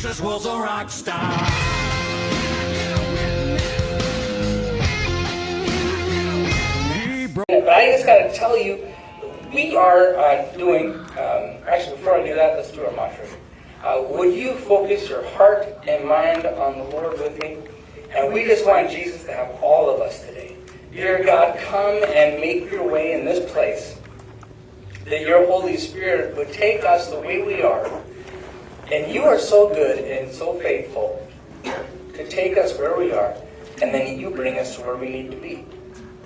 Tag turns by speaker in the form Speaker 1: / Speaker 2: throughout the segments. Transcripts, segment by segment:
Speaker 1: Jesus was a rock star.
Speaker 2: But I just got to tell you, we are doing, actually before I do that, let's do our mantra. Would you focus your heart and mind on the Lord with me? And we just want Jesus to have all of us today. Dear God, come and make your way in this place. That your Holy Spirit would take us the way we are. And you are so good and so faithful to take us where we are. And then you bring us to where we need to be.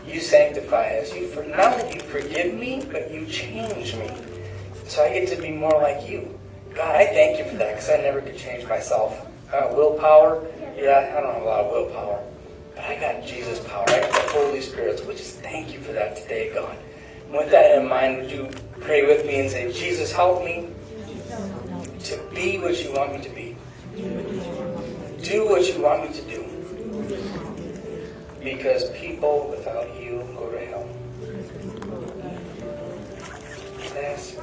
Speaker 2: You sanctify us. Not that you forgive me, but you change me. So I get to be more like you. God, I thank you for that because I never could change myself. Willpower? Yeah, I don't have a lot of willpower. But I got Jesus' power. I got the Holy Spirit. So we just thank you for that today, God. And with that in mind, would you pray with me and say, Jesus, help me to be what you want me to be. Do what you want me to do. Because people without you go to hell. Yes,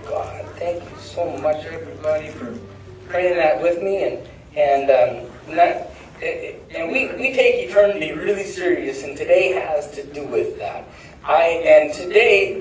Speaker 2: God. Thank you so much, everybody, for praying that with me. And we take eternity really serious, and today has to do with that. Today,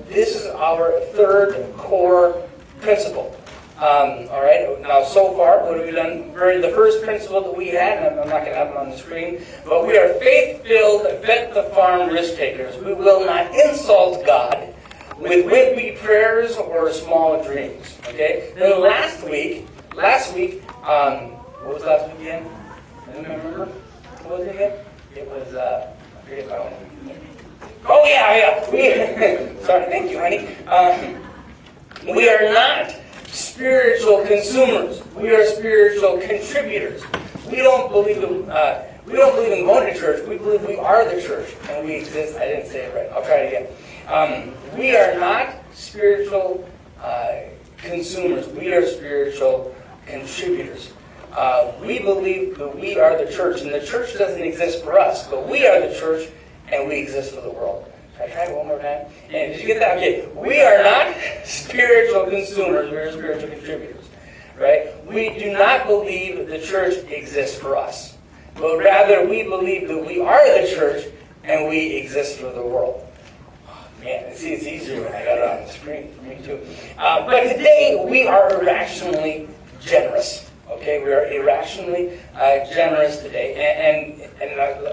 Speaker 2: this is our third core principle. All right. Now, so far, what have we done? The first principle that we had, and I'm not going to have them on the screen, but we are faith-filled, bet-the-farm risk-takers. We will not insult God with wimpy prayers or small dreams. Okay. Then last week, what was last week again? Anyone remember? What was it again? It was I forget my own. Oh yeah. Sorry, thank you, honey. We are not spiritual consumers. We are spiritual contributors. We don't believe in going to church. We believe we are the church and we exist. I didn't say it right. I'll try it again. We are not spiritual consumers. We are spiritual contributors. We believe that we are the church, and the church doesn't exist for us, but we are the church and we exist for the world. Should I try it one more time? And did you get that? Okay. We are not spiritual consumers. We are spiritual contributors. Right? We do not believe the church exists for us. But rather, we believe that we are the church and we exist for the world. Oh, man, see, it's easier when I got it on the screen for me too. But today, we are irrationally generous. Okay, we are irrationally generous today, and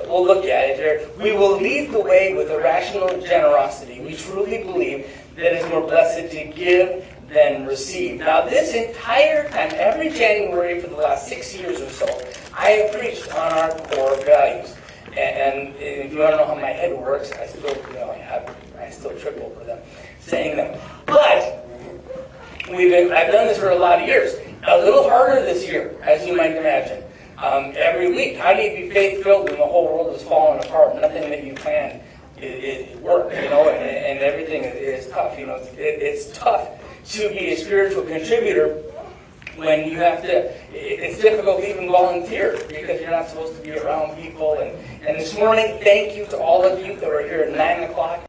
Speaker 2: we'll look at it here. We will lead the way with irrational generosity. We truly believe that it's more blessed to give than receive. Now, this entire time, every January for the last 6 years or so, I have preached on our core values. And if you want to know how my head works, I still trip over them, saying them. But I've done this for a lot of years. A little harder this year, as you might imagine. Every week, how do you be faith-filled when the whole world is falling apart? Nothing that you plan it works, and everything is tough. It's tough to be a spiritual contributor when you have to. It's difficult to even volunteer because you're not supposed to be around people. And this morning, thank you to all of you that were here at 9 o'clock.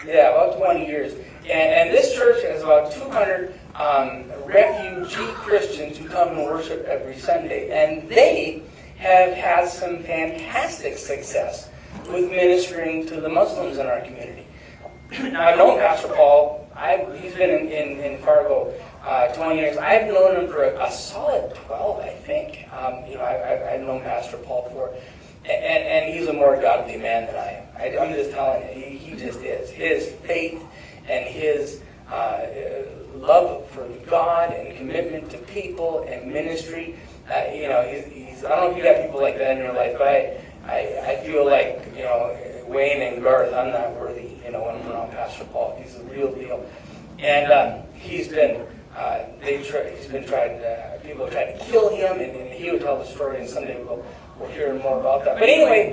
Speaker 2: Yeah, about 20 years. And this church has about 200 refugee Christians who come and worship every Sunday. And they have had some fantastic success with ministering to the Muslims in our community. Now, I've known Pastor Paul. He's been in Fargo 20 years. I've known him for a solid 12, I think. I've known Pastor Paul for, and he's a more godly man than I am. I'm just telling you, he just is. His faith and his love for God and commitment to people and ministry. He's. I don't know if you got people like that in your life, but I feel like, Wayne and Garth, I'm not worthy, when I'm around Pastor Paul. He's the real deal. And he's been tried, people have tried to kill him, and he would tell the story, and someday we'll hear more about that. But anyway,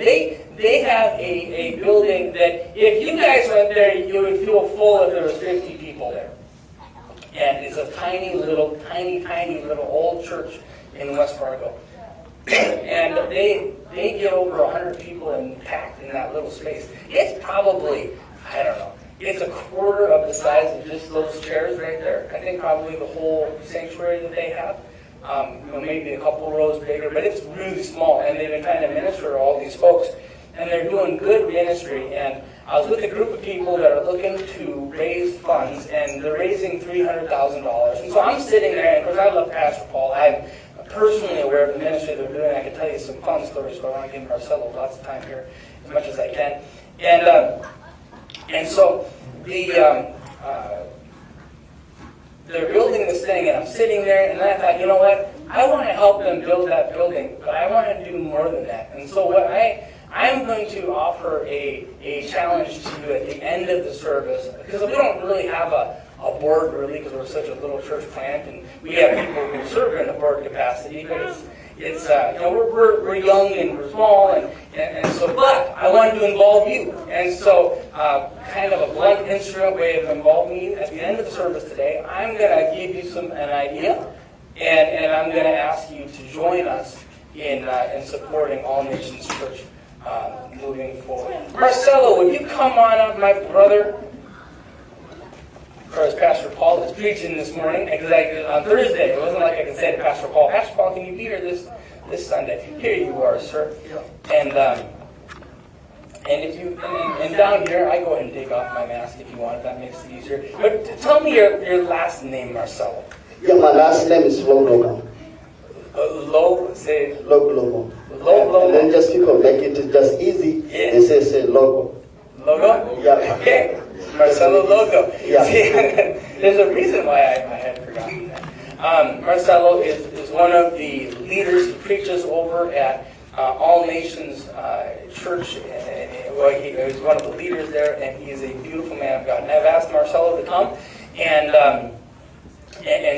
Speaker 2: they have a building that if you guys went there, you would feel full if there was 50 people there. And it's a tiny little old church in West Fargo. And they get over 100 people packed in that little space. It's probably, I don't know, it's a quarter of the size of just those chairs right there. I think probably the whole sanctuary that they have. Maybe a couple rows bigger, but it's really small. And they've been trying to minister to all these folks. And they're doing good ministry. And I was with a group of people that are looking to raise funds, and they're raising $300,000. And so I'm sitting there, and of course I love Pastor Paul. I'm personally aware of the ministry they're doing. I can tell you some fun stories, but I want to give Marcelo lots of time here as much as I can. And so they're building this thing, and I'm sitting there, and I thought, you know what? I want to help them build that building, but I want to do more than that. And so what I'm going to offer a challenge to you at the end of the service, because we don't really have a board, really, because we're such a little church plant, and we have people who serve in a board capacity, but we're young and we're small, and so, but I wanted to involve you, and so kind of a blunt instrument way of involving you. At the end of the service today, I'm going to give you an idea, and I'm going to ask you to join us in supporting All Nations Church moving forward. Marcelo, would you come on up, my brother? Or as Pastor Paul is preaching this morning, because on Thursday, it wasn't like I could say to Pastor Paul, can you be here this Sunday? Here you are, sir. And if you and down here, I go ahead and take off my mask if you want, if that makes it easier. But tell me your last name, Marcelo.
Speaker 1: Yeah, my last name is Logo.
Speaker 2: Logo.
Speaker 1: And then just people make it just easy. Yeah. They say Logo.
Speaker 2: Logo?
Speaker 1: Yeah.
Speaker 2: Okay. Marcelo Logo.
Speaker 1: Yeah.
Speaker 2: See, there's a reason why I had forgotten that. Marcelo is one of the leaders, he preaches over at All Nations Church. He's one of the leaders there, and he is a beautiful man of God. And I've asked Marcelo to come and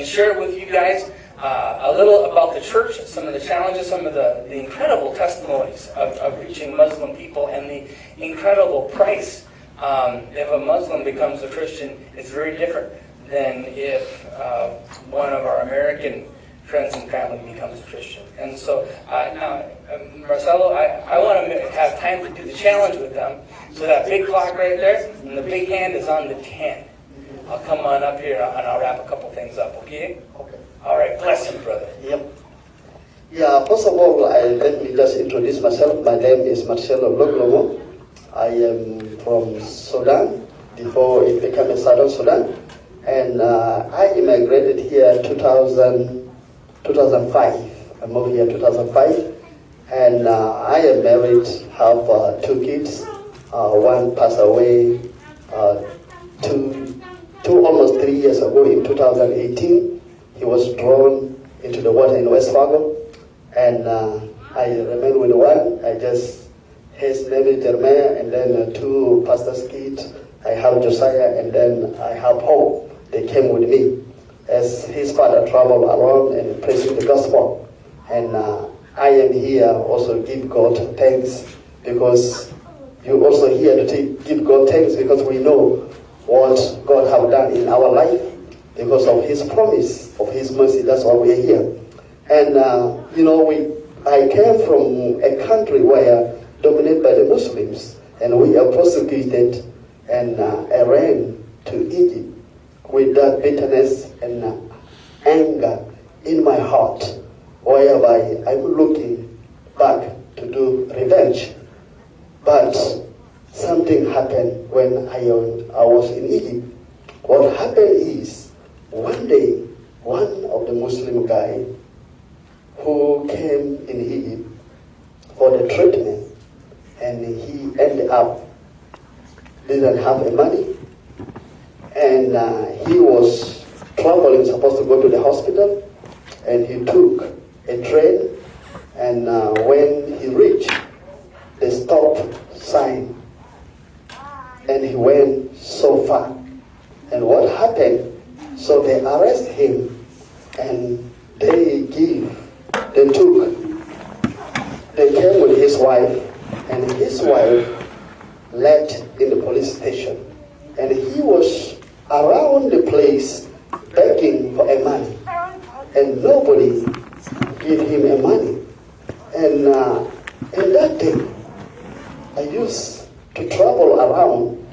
Speaker 2: share with you guys a little about the church, some of the challenges, some of the incredible testimonies of reaching Muslim people, and the incredible price. If a Muslim becomes a Christian, it's very different than if one of our American friends and family becomes a Christian. And so now, Marcelo, I want to have time to do the challenge with them. So that big clock right there, and the big hand is on the 10. I'll come on up here and I'll wrap a couple things up, okay?
Speaker 1: Okay.
Speaker 2: All right, bless you, brother.
Speaker 1: Yep. Yeah, first of all, let me just introduce myself. My name is Marcelo Logo. I am from Sudan, before it became Southern Sudan. And I immigrated here 2005. I moved here 2005. And I am married, have 2 kids. One passed away almost 3 years ago in 2018. He was drawn into the water in West Fargo. And I remained with one. His name is Jeremiah, and then 2 pastor's kids. I have Josiah, and then I have Paul. They came with me as his father traveled around and preaching the gospel. And I am here also give God thanks, because you're also here to give God thanks because we know what God have done in our life because of His promise, of His mercy. That's why we are here. And I came from a country where dominated by the Muslims, and we are persecuted, And I ran to Egypt with that bitterness and anger in my heart, whereby I'm looking back to do revenge. But something happened when I was in Egypt. What happened is, one day, one of the Muslim guy who came in Egypt for the treatment, and he ended up didn't have the money, and he was traveling, supposed to go to the hospital, and he took a train, and when he reached the stop sign, and he went so far. And what happened? So they arrest him, and they came with his wife, and his wife left in the police station. And he was around the place begging for a money, and nobody gave him a money. And in that day, I used to travel around,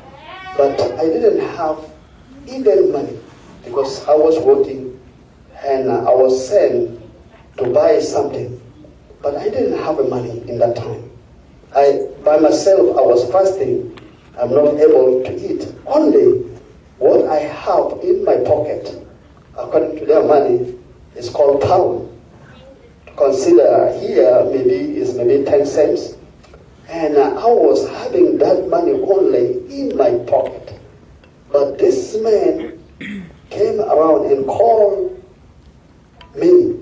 Speaker 1: but I didn't have even money because I was working, and I was sent to buy something, but I didn't have money in that time. By myself, I was fasting. I'm not able to eat. Only what I have in my pocket, according to their money, is called pound. Consider here maybe 10 cents. And I was having that money only in my pocket. But this man came around and called me.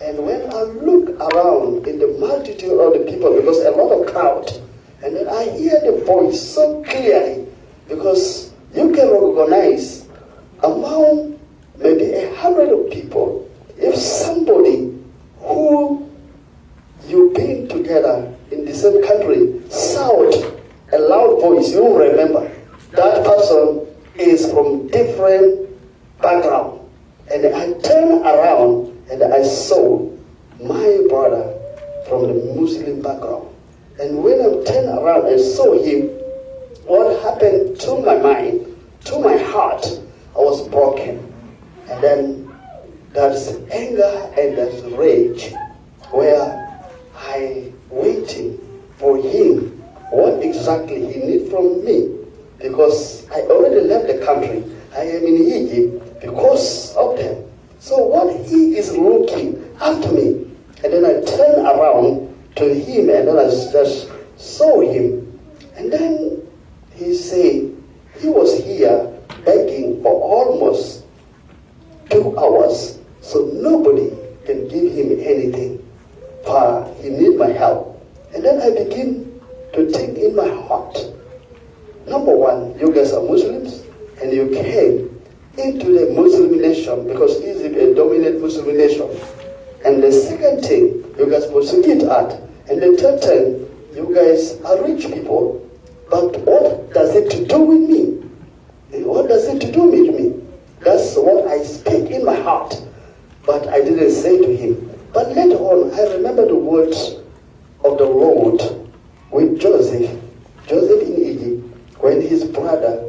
Speaker 1: And when I look around in the multitude of the people, because a lot of crowd, and then I hear the voice so clearly, because you can recognize among maybe 100 of people, if somebody who you've been together in the same country shout a loud voice, you will remember that person is from different background. And I turned around and I saw my brother from the Muslim background. And when I turned around and saw him, what happened to my mind, to my heart, I was broken. And then there's anger and there's rage, where I waiting for him, what exactly he need from me. Because I already left the country. I am in Egypt because of them. So what he is looking after me. And then I turned around to him, and then I just saw him. And then he said, he was here begging for almost 2 hours, so nobody can give him anything, for he need my help. And then I begin to think in my heart, number one, you guys are Muslims, and you came into the Muslim nation because Egypt is a dominant Muslim nation. And the second thing, you guys persecute art. And the third thing, you guys are rich people. But what does it to do with me? What does it to do with me? That's what I speak in my heart. But I didn't say to him. But later on, I remember the words of the Lord with Joseph. Joseph in Egypt, when his brother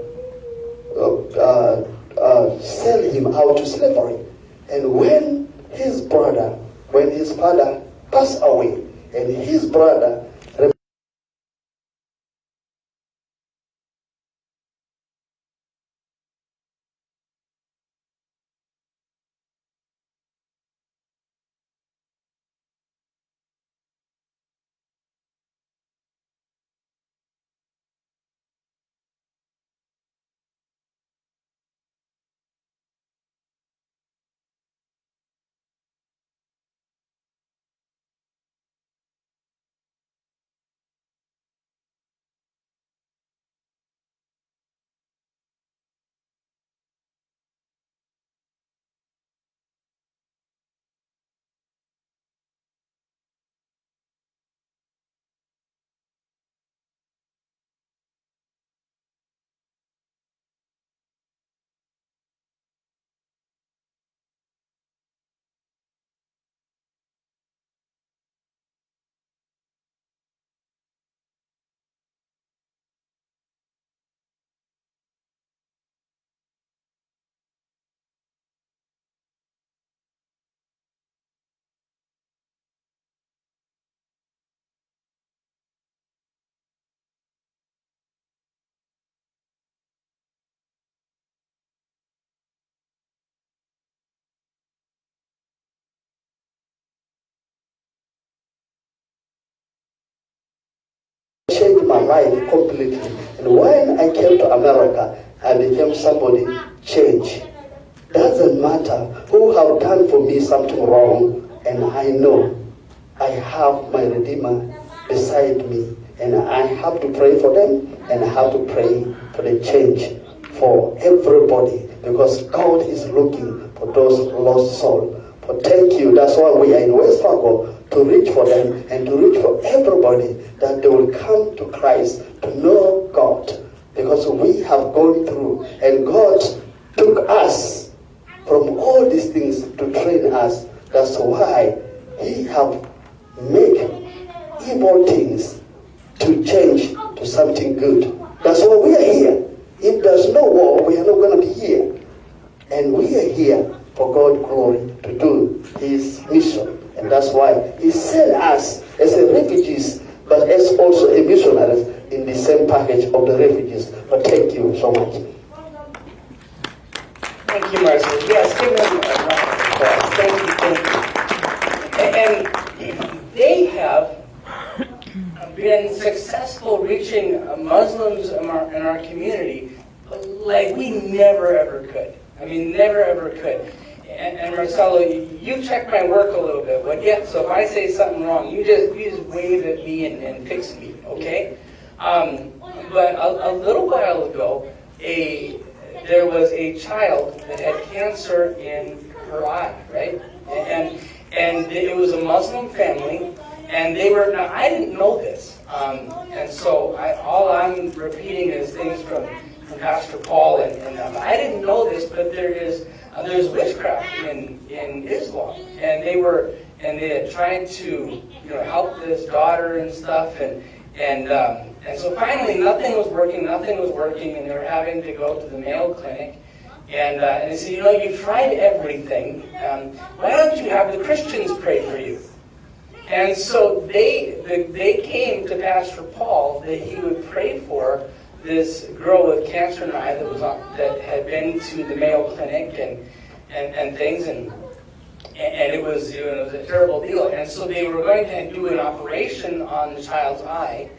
Speaker 1: sell him out to slavery. And when his father passed away, and his brother life completely. And when I came to America, I became somebody changed. Doesn't matter who have done for me something wrong, and I know I have my Redeemer beside me, and I have to pray for them, and I have to pray for the change for everybody, because God is looking for those lost souls. But thank you. That's why we are in West Fargo, to reach for them and to reach for everybody, that they will come to Christ, to know God, because we have gone through, and God took us from all these things to train us. That's why He have made evil things to change to something good. That's why we are here. If there's no war, we are not going to be here. And we are here for God's glory, to do His mission. And that's why He sent us as a refugees, but as also a missionaries in the same package of the refugees. But thank you so much.
Speaker 2: Thank you, Marcel. Yes, give them a round of applause. Thank you. And they have been successful reaching Muslims in our community like we never ever could. I mean, never ever could. And Marcelo, you check my work a little bit, would you? So if I say something wrong, you just wave at me and fix me, okay? But a little while ago, there was a child that had cancer in her eye, right? And it was a Muslim family, and they were, now I didn't know this, and so all I'm repeating is things from Pastor Paul and I didn't know this, but there's witchcraft in Islam, and they had tried to help this daughter and stuff, and so finally nothing was working, and they were having to go to the Mayo Clinic, and they said, you've tried everything, why don't you have the Christians pray for you? And so they came to Pastor Paul that he would pray for this girl with cancer in her eye that had been to the Mayo Clinic and things, and it was a terrible deal. And so they were going to do an operation on the child's eye,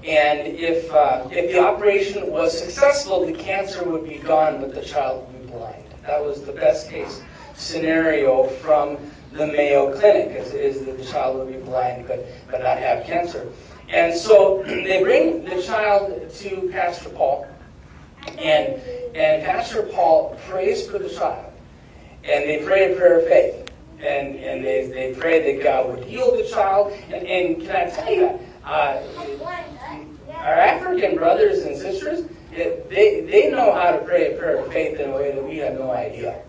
Speaker 2: and if the operation was successful, the cancer would be gone, but the child would be blind. That was the best case scenario from the Mayo Clinic, is that the child would be blind but not have cancer. And so they bring the child to Pastor Paul, and Pastor Paul prays for the child, and they pray a prayer of faith, and they pray that God would heal the child. And can I tell you, our African brothers and sisters, they know how to pray a prayer of faith in a way that we have no idea.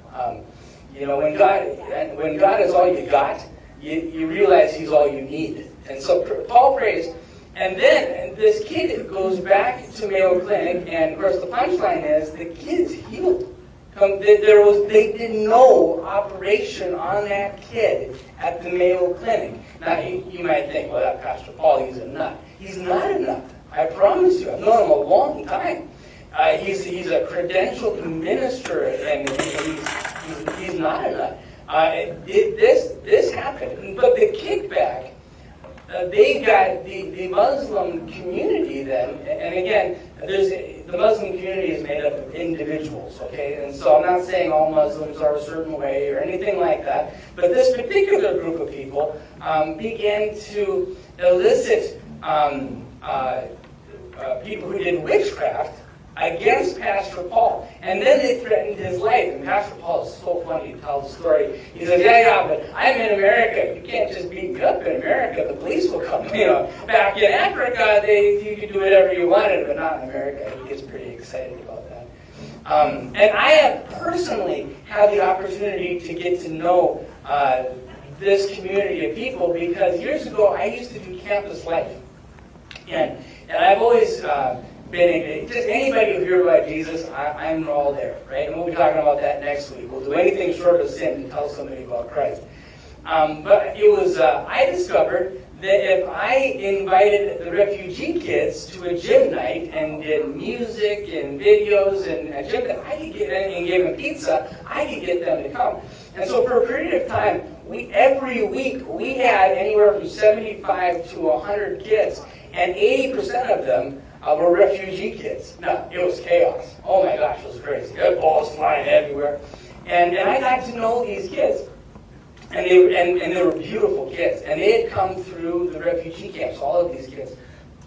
Speaker 2: When God is all you got, you realize He's all you need. And so Paul prays. And then this kid goes back to Mayo Clinic, and of course the punchline is the kid's healed. They did no operation on that kid at the Mayo Clinic. Now you might think, well, that Pastor Paul, he's a nut. He's not a nut. I promise you. I've known him a long time. He's a credentialed minister, and he's not a nut. This happened, but the kickback. They got the Muslim community then, and again, the Muslim community is made up of individuals, okay? And so I'm not saying all Muslims are a certain way or anything like that, but this particular group of people began to elicit people who did witchcraft against Pastor Paul. And then they threatened his life. And Pastor Paul is so funny to tell the story. He says, yeah, but I'm in America. You can't just beat me up in America. The police will come. Back in Africa, you could do whatever you wanted, but not in America. He gets pretty excited about that. And I have personally had the opportunity to get to know this community of people, because years ago I used to do campus life. And I've always just anybody who hears about Jesus, I'm all there, right? And we'll be talking about that next week. We'll do anything short of sin to tell somebody about Christ. But it was, I discovered that if I invited the refugee kids to a gym night and did music and videos and a gym night, I could get in and gave them pizza, I could get them to come. And so for a period of time, every week we had anywhere from 75 to 100 kids, and 80% of them were refugee kids. No, it was chaos. Oh my gosh, it was crazy. There were balls flying everywhere. And I got to know these kids. And they were beautiful kids. And they had come through the refugee camps, all of these kids.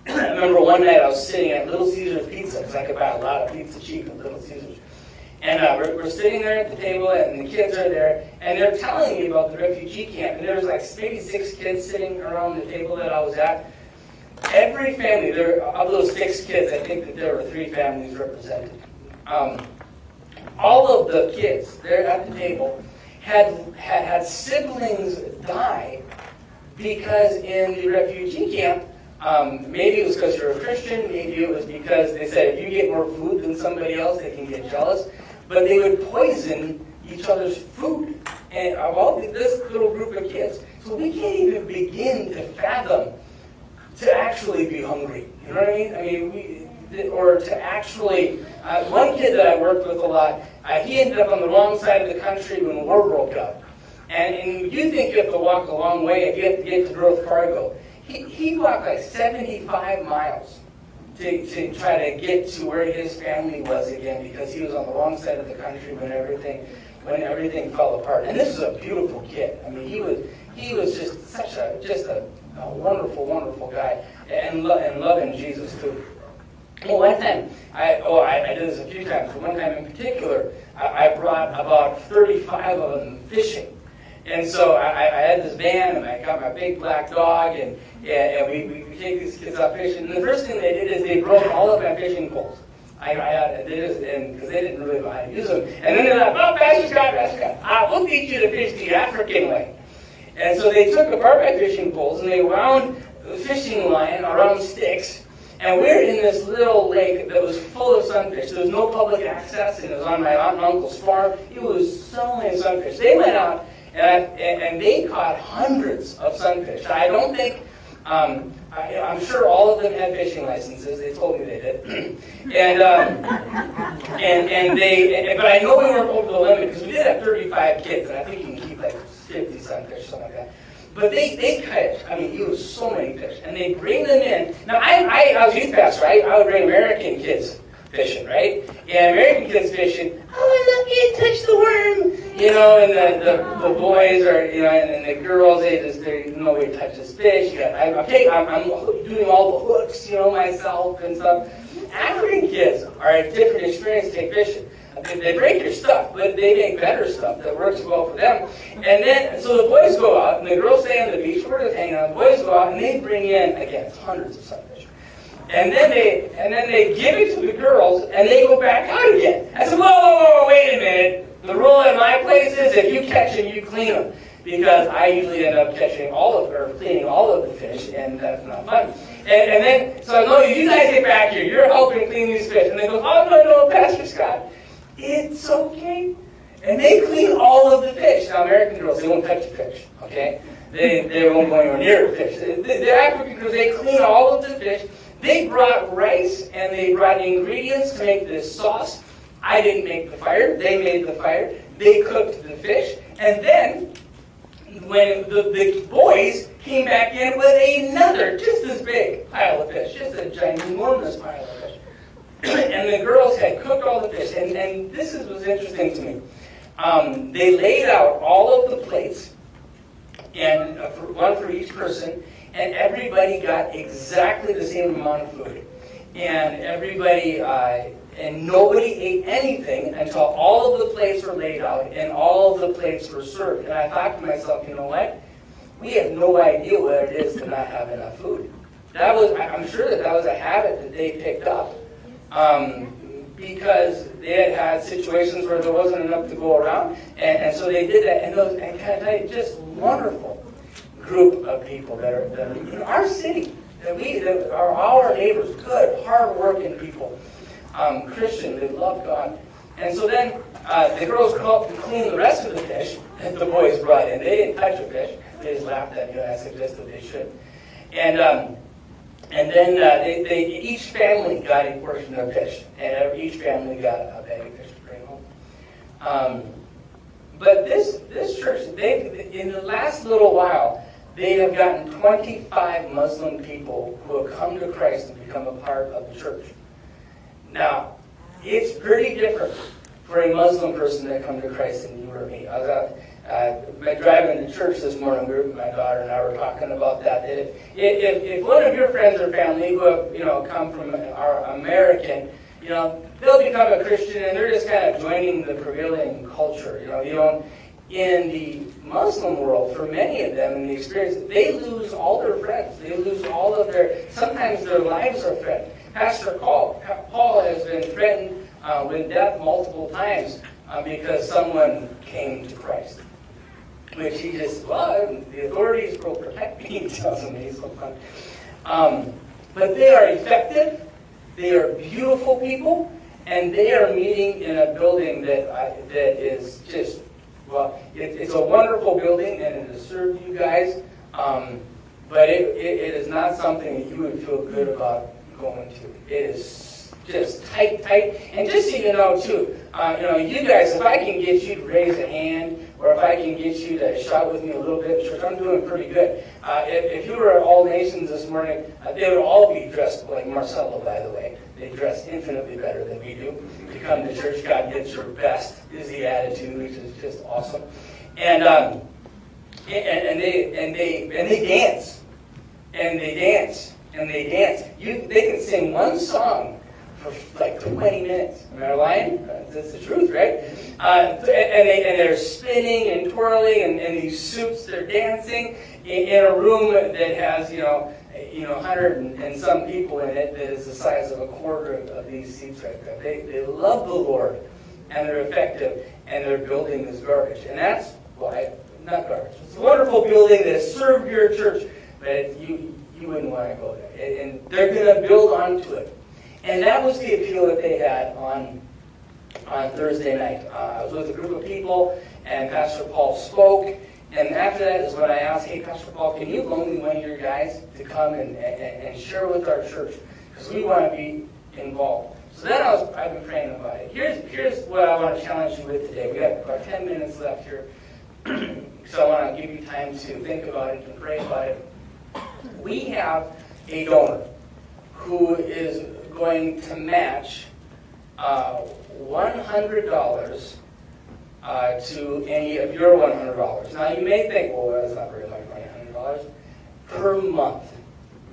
Speaker 2: I remember one night I was sitting at Little Caesars Pizza, because I could buy a lot of pizza cheap at Little Caesars. And we're sitting there at the table, and the kids are there, and they're telling me about the refugee camp. And there was like maybe 6 kids sitting around the table that I was at. Every family, of those 6 kids, I think that there were 3 families represented. All of the kids there at the table had siblings die because in the refugee camp, maybe it was because you're a Christian, maybe it was because they said if you get more food than somebody else, they can get jealous. But they would poison each other's food. And of all this little group of kids, so we can't even begin to fathom to actually be hungry. You know what I mean? Or to actually, one kid that I worked with a lot, he ended up on the wrong side of the country when the war broke out. And you think you have to walk a long way if you have to get to Growth Cargo. He walked like 75 miles to try to get to where his family was again, because he was on the wrong side of the country when everything fell apart. And this is a beautiful kid. I mean, he was just such a wonderful, wonderful guy, and loving Jesus too. Well, one time, I did this a few times, but one time in particular, I brought about 35 of them fishing. And so I had this van, and I got my big black dog, and we take these kids out fishing. And the first thing they did is they broke all of my fishing poles. Because they didn't really know how to use them. And then they're like, oh, Pastor Scott, we'll teach you to fish the African way. And so they took apart my fishing poles, and they wound the fishing line around sticks. And we're in this little lake that was full of sunfish. There was no public access, and it was on my aunt and uncle's farm. It was so many sunfish. They went out, and they caught hundreds of sunfish. I don't think, I'm sure all of them had fishing licenses. They told me they did. But I know we weren't over the limit, because we did have 35 kids, and I think you can keep like 50 sunfish, something like that. But they catch, it was so many fish, and they bring them in. Now, I was youth pastor, right? I would bring American kids fishing, right? And American kids fishing, oh, look, you touched the worm, and the boys are, and the girls, nobody touches fish. I'm doing all the hooks, myself and stuff. African kids are a different experience to take fishing. They break your stuff, but they make better stuff that works well for them. And then, so the boys go out, and the girls stay on the beach. We're just hanging out. The boys go out, and they bring in, again, hundreds of sunfish. And then they give it to the girls, and they go back out again. I said, whoa, wait a minute. The rule at my place is if you catch them, you clean them. Because I usually end up cleaning all of the fish, and that's not fun. And then, so no, you guys get back here. You're helping clean these fish. And they go, oh, no, Pastor Scott. It's okay. And they clean all of the fish. Now, American girls, they won't touch the fish, okay? They won't go anywhere near the fish. The African girls, they clean all of the fish. They brought rice, and they brought ingredients to make this sauce. I didn't make the fire. They made the fire. They cooked the fish. And then, when the boys came back in with another just as big pile of fish, just a ginormous pile of fish. And the girls had cooked all the fish, and this was interesting to me. They laid out all of the plates, and one for each person, and everybody got exactly the same amount of food. And and nobody ate anything until all of the plates were laid out and all of the plates were served. And I thought to myself, you know what? We have no idea what it is to not have enough food. I'm sure that was a habit that they picked up. Because they had situations where there wasn't enough to go around, and so they did that. And can I tell you, just wonderful group of people that are in our city, that are our neighbors, good, hard-working people, Christian, they love God. And so then the girls come up and clean the rest of the fish that the boys brought in. They didn't touch the fish; they just laughed at me, and I suggested they should. And then each family got a portion of fish, and each family got a bag of fish to bring home. But this church, in the last little while, they have gotten 25 Muslim people who have come to Christ and become a part of the church. Now, it's pretty different for a Muslim person to come to Christ than you or me. I was out driving to church this morning. My daughter and I were talking about that. If one of your friends or family who have come from our American, they'll become a Christian and they're just kind of joining the prevailing culture. In the Muslim world, for many of them in the experience, they lose all their friends. They lose all of sometimes their lives are threatened. Pastor Paul has been threatened with death multiple times because someone came to Christ. Which he just, the authorities will protect me, he tells me sometimes. But they are effective, they are beautiful people, and they are meeting in a building that is just, it's a wonderful building and it has served you guys, but it is not something that you would feel good about going to. It is just tight, and just so you know too, you guys, if I can get you to raise a hand, or if I can get you to shout with me a little bit, church, I'm doing pretty good. If you were at All Nations this morning, they would all be dressed like Marcelo, by the way. They dress infinitely better than we do. To come to church, God gets your best, is the attitude, which is just awesome. And they dance, and they dance, and they dance. They can sing one song for like 20 minutes. Am I lying? That's the truth, right? And they're spinning and twirling, and these suits, they're dancing in a room that has, 100 and some people in it that is the size of a quarter of these seats right there. They love the Lord, and they're effective, and they're building this garbage. And that's why, not garbage. It's a wonderful building that has served your church, but you wouldn't want to go there. And they're going to build onto it. And that was the appeal that they had on Thursday night. I was with a group of people, and Pastor Paul spoke. And after that is when I asked, hey, Pastor Paul, can you loan me one of your guys to come and share with our church? Because we want to be involved. So then I've been praying about it. Here's what I want to challenge you with today. We have about 10 minutes left here. So I want to give you time to think about it and pray about it. We have a donor who is going to match $100 to any of your $100. Now you may think, well, that's not very much money, $100 per month.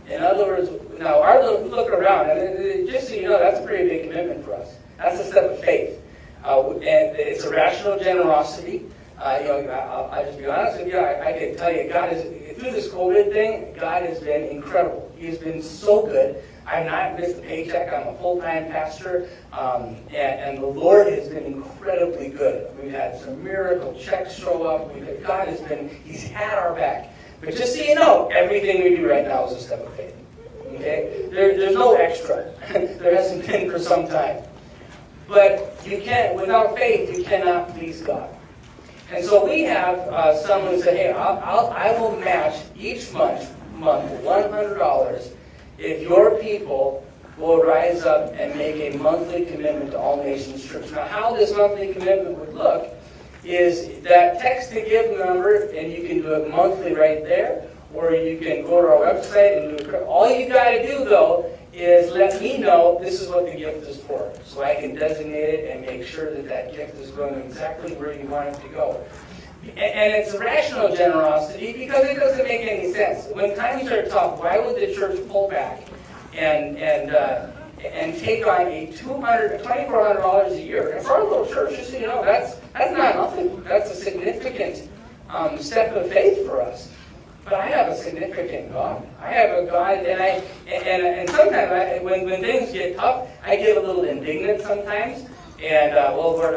Speaker 2: In other words, now our look around, and just so you know, that's a pretty big commitment for us. That's a step of faith, and it's irrational generosity. I'll just be honest with you. I can tell you, God is, through this COVID thing, God has been incredible. He has been so good. I've not missed a paycheck. I'm a full-time pastor, and the Lord has been incredibly good. We've had some miracle checks show up. God has been, He's had our back. But just so you know, everything we do right now is a step of faith. Okay? There's no extra. There hasn't been for some time. But you can't, without faith, you cannot please God. And so we have someone who said, hey, I will match each month $100 if your people will rise up and make a monthly commitment to All Nations Church. Now, how this monthly commitment would look is that text to give number, and you can do it monthly right there, or you can go to our website and do it. All you got to do, though, is let me know this is what the gift is for, so I can designate it and make sure that that gift is going exactly where you want it to go. And it's irrational generosity because it doesn't make any sense. When times are tough, why would the church pull back and take on a $2,400 a year? And for our little church, just so you know, that's not nothing. That's a significant step of faith for us. But I have a significant God. I have a God, and sometimes when things get tough, I get a little indignant sometimes. And Lord,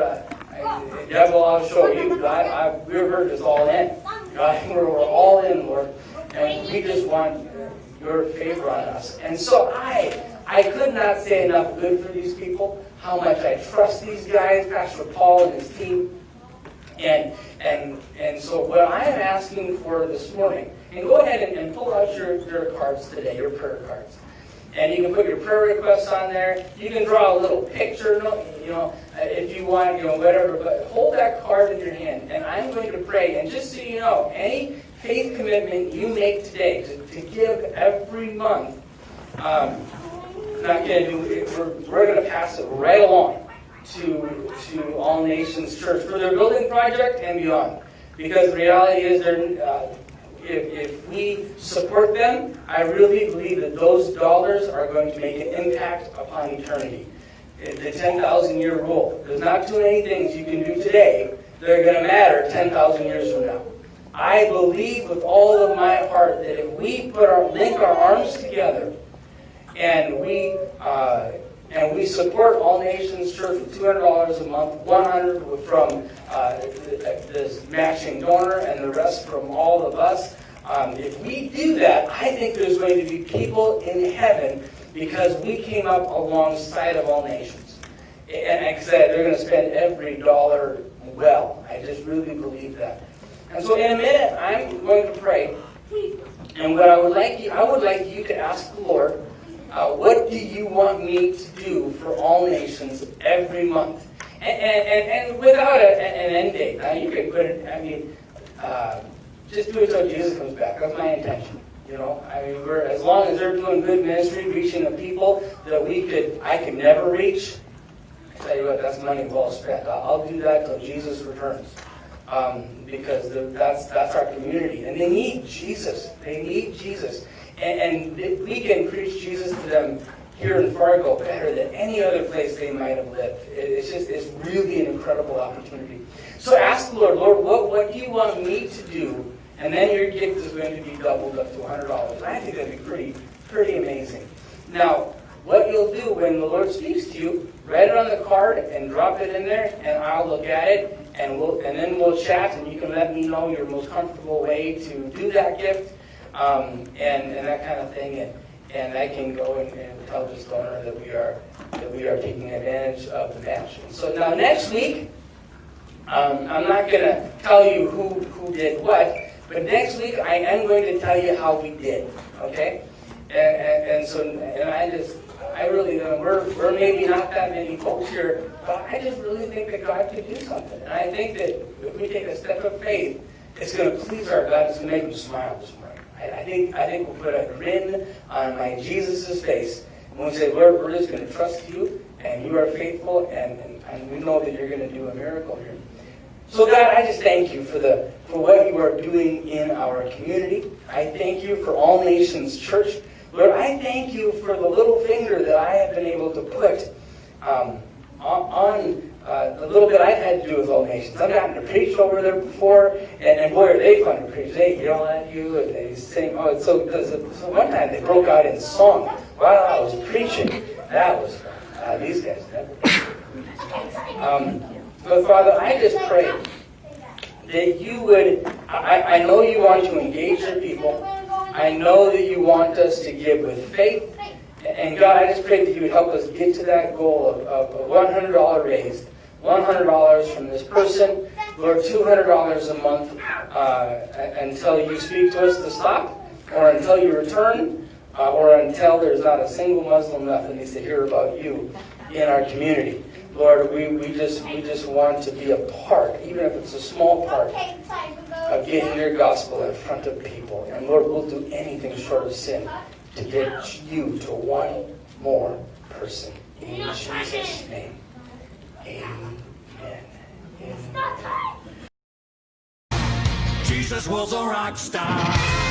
Speaker 2: devil, I'll show you, God, we're just all in. God, we're all in, Lord, and we just want your favor on us. And so I could not say enough good for these people, how much I trust these guys, Pastor Paul and his team. And so what I am asking for this morning, and go ahead and pull out your cards today, your prayer cards. And you can put your prayer requests on there. You can draw a little picture, if you you want, whatever, but hold that card in your hand, and I'm going to pray. And just so you know, any faith commitment you make today to give every month, not going to do it, we're going to pass it right along to All Nations Church for their building project and beyond. Because the reality is, if we support them, I really believe that those dollars are going to make an impact upon eternity. The 10,000-year rule. There's not too many things you can do today that are going to matter 10,000 years from now. I believe with all of my heart that if we link our arms together and we support All Nations Church with $200 a month, $100 from this matching donor, and the rest from all of us. If we do that, I think there's going to be people in heaven because we came up alongside of All Nations. And like I said, they're going to spend every dollar well. I just really believe that. And so in a minute, I'm going to pray. And what I would like you to ask the Lord, what do you want me to do for All Nations every month? And without an end date. Now you can put it, just do it till Jesus comes back. That's my intention. As long as they're doing good ministry, reaching the people that I could never reach, I tell you what, that's money well spent. I'll do that till Jesus returns. Because that's our community. And they need Jesus. They need Jesus. And we can preach Jesus to them here in Fargo better than any other place they might have lived. It's really an incredible opportunity. So ask the Lord, what do you want me to do? And then your gift is going to be doubled up to $100. And I think that'd be pretty amazing. Now, what you'll do when the Lord speaks to you, write it on the card and drop it in there, and I'll look at it, and then we'll chat, and you can let me know your most comfortable way to do that gift, and that kind of thing, and I can go and tell this donor that we are taking advantage of the match. So now next week, I'm not going to tell you who did what, but next week I am going to tell you how we did. Okay, I really, we're maybe not that many folks here, but I just really think that God could do something. And I think that if we take a step of faith, it's going to please our God. It's going to make him smile this morning. I think we'll put a grin on my Jesus' face. And we'll say, Lord, we're just going to trust you, and you are faithful, and we know that you're going to do a miracle here. So God, I just thank you for what you are doing in our community. I thank you for All Nations Church. Lord, I thank you for the little finger that I have been able to put on the little bit I've had to do with All Nations. I've gotten to preach over there before, and boy, are they fun to preach. They yell at you, and they sing. So one time they broke out in song while I was preaching. That was fun. These guys never did. But Father, I just pray that you would, I know you want to engage your people. I know that you want us to give with faith. And God, I just pray that you would help us get to that goal of a $100 raised. $100 from this person. Lord, $200 a month until you speak to us to stop, or until you return, or until there's not a single Muslim left that needs to hear about you in our community. Lord, we just want to be a part, even if it's a small part, of getting your gospel in front of people. And Lord, we'll do anything short of sin to get you to one more person. In Jesus' name. Amen. Amen.
Speaker 3: Jesus was a rock star.